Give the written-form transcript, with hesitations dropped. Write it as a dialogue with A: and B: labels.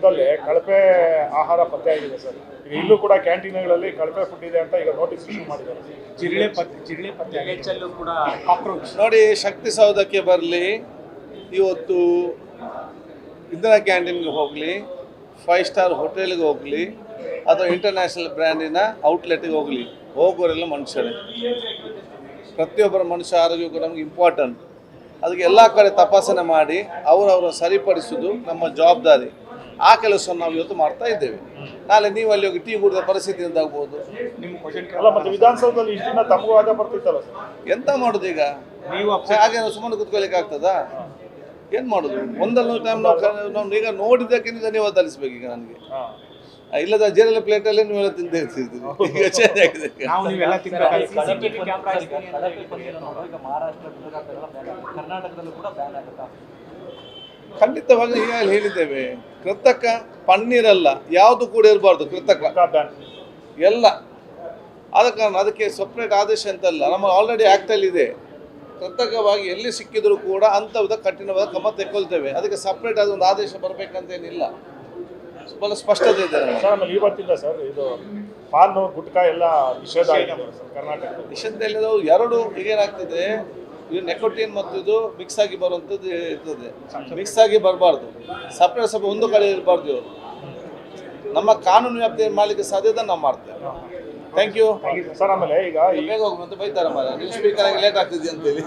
A: ಕಳಪೆ ಆಹಾರ ಪತ್ತೆ ಆಗಿದೆ ಸರ್. ಈಗ ಇಲ್ಲೂ ಕೂಡ ಕ್ಯಾಂಟೀನ್ಗಳಲ್ಲಿ ಕಳಪೆ ಫುಡ್ ಇದೆ ಅಂತ ಈಗ ನೋಟಿಸ್ ಇಶ್ಯೂ ಮಾಡಿದ್ದಾರೆ. ಜಿರಳೆ ಪತ್ತೆ ಕೂಡ ಕಾಕ್ರೋಚ್
B: ನೋಡಿ. ಶಕ್ತಿಸೌಧಕ್ಕೆ ಬರಲಿ, ಇವತ್ತು ಇಂದಿರಾ ಕ್ಯಾಂಟೀನ್ಗೆ ಹೋಗಲಿ, 5 ಸ್ಟಾರ್ ಹೋಟೆಲ್ಗೆ ಹೋಗಲಿ, ಅಥವಾ ಇಂಟರ್ನ್ಯಾಷನಲ್ ಬ್ರ್ಯಾಂಡಿನ ಔಟ್ಲೆಟ್ಗೆ ಹೋಗಲಿ, ಹೋಗೋರೆಲ್ಲ ಮನುಷ್ಯರೇ. ಪ್ರತಿಯೊಬ್ಬರ ಮನುಷ್ಯ ಆರೋಗ್ಯ ಕೂಡ ನಮ್ಗೆ ಇಂಪಾರ್ಟೆಂಟ್. ಅದಕ್ಕೆ ಎಲ್ಲ ಕಡೆ ತಪಾಸಣೆ ಮಾಡಿ ಅವರವರ ಸರಿಪಡಿಸೋದು ನಮ್ಮ ಜವಾಬ್ದಾರಿ. ಆ ಕೆಲಸವನ್ನು ನಾವು ಇವತ್ತು ಮಾಡ್ತಾ ಇದ್ದೇವೆ. ನಾಳೆ ನೀವು ಅಲ್ಲಿ ಹೋಗಿ ಟೀ ಕುಡಿದ ಪರಿಸ್ಥಿತಿ ಎಂದಾಗ್ಬೋದು.
A: ಅಲ್ಲ, ಮತ್ತೆ ವಿಧಾನಸೌಧದಲ್ಲಿ ಇಷ್ಟು ದಿನ ತಮಗೂ ಆಗ ಬರ್ತಿತ್ತಲ್ಲ ಸರ್,
B: ಎಂತ ಮಾಡೋದು ಈಗ? ನೀವು ಹಾಗೆ ಸುಮ್ಮನೆ ಕೂತ್ಕೊಳ್ಳಿಕ್ಕೆ ಆಗ್ತದಾ? ಏನು ಮಾಡೋದು? ಒಂದಲ್ಲ ಟೈಮ್ ನಾವು ಈಗ ನೋಡಿದ್ದಕ್ಕೆ ಧನ್ಯವಾದ ಸಲ್ಲಿಸ್ಬೇಕು. ಈಗ ನನಗೆ ಇಲ್ಲದ ಜೇರಲ್ಲಿ ಪ್ಲೇಟಲ್ಲಿ ನೀವೆಲ್ಲ ತಿಂತ ಇರ್ತಿರ್ತೀರಿ. ಈಗ ಚೇಂಜ್ ಆಗಿದೆ. ಖಂಡಿತವಾಗಿ ಈಗಾಗಲೇ ಹೇಳಿದ್ದೇವೆ, ಕೃತಕ ಪನ್ನೀರಲ್ಲ ಯಾವುದು ಕೂಡ ಇರಬಾರ್ದು. ಕೃತಕ ಎಲ್ಲ ಆದ ಕಾರಣ ಅದಕ್ಕೆ ಸಪ್ರೇಟ್ ಆದೇಶ ಅಂತಲ್ಲ, ನಮ್ಮ ಆಲ್ರೆಡಿ ಆ್ಯಕ್ಟಲ್ಲಿ ಇದೆ. ಕೃತಕವಾಗಿ ಎಲ್ಲಿ ಸಿಕ್ಕಿದರೂ ಕೂಡ ಅಂಥವ್ದ ಕಠಿಣವಾದ ಕ್ರಮ ತೆಕ್ಕೊಳ್ತೇವೆ. ಅದಕ್ಕೆ ಸಪ್ರೇಟ್ ಆದ ಒಂದು ಆದೇಶ ಬರಬೇಕಂತೇನಿಲ್ಲ, ಬಹಳ ಸ್ಪಷ್ಟತೆ ಇದೆ.
A: ಆಮೇಲೆ ಇವತ್ತಿಂದ ಸರ್ ಇದು ಪಾನ್ ಗುಟ್ಕಾ ಎಲ್ಲ ನಿಷೇಧ ಆಗಿದೆ ಸರ್ ಕರ್ನಾಟಕ.
B: ನಿಷೇಧ ಎರಡು ಈಗೇನಾಗ್ತದೆ, ಇದು ನೆಕೋಟಿನ್ ಮತ್ತು ಇದು ಮಿಕ್ಸ್ ಆಗಿ ಬರುವಂಥದ್ದು ಇರ್ತದೆ. ಮಿಕ್ಸ್ ಆಗಿ ಬರಬಾರ್ದು, ಸಪ್ರೇಟ್ ಸಪ್ರೇಟ್ ಒಂದು ಕಡೆ ಇರಬಾರ್ದು. ಇವರು ನಮ್ಮ ಕಾನೂನು ವ್ಯಾಪ್ತಿ ಮಾಡಲಿಕ್ಕೆ ಸಾಧ್ಯತೆ ನಾವು ಮಾಡ್ತೇವೆ. Thank you
A: sir. ಆಮೇಲೆ ಈಗ
B: ಬೇಗ ಹೋಗುವಂತ ಬೈತಾರೆ, ನೀವು ಸ್ಪೀಕರ್ ಆಗಿ ಲೇಟ್ ಆಗ್ತಿದೆ ಅಂತೇಳಿ.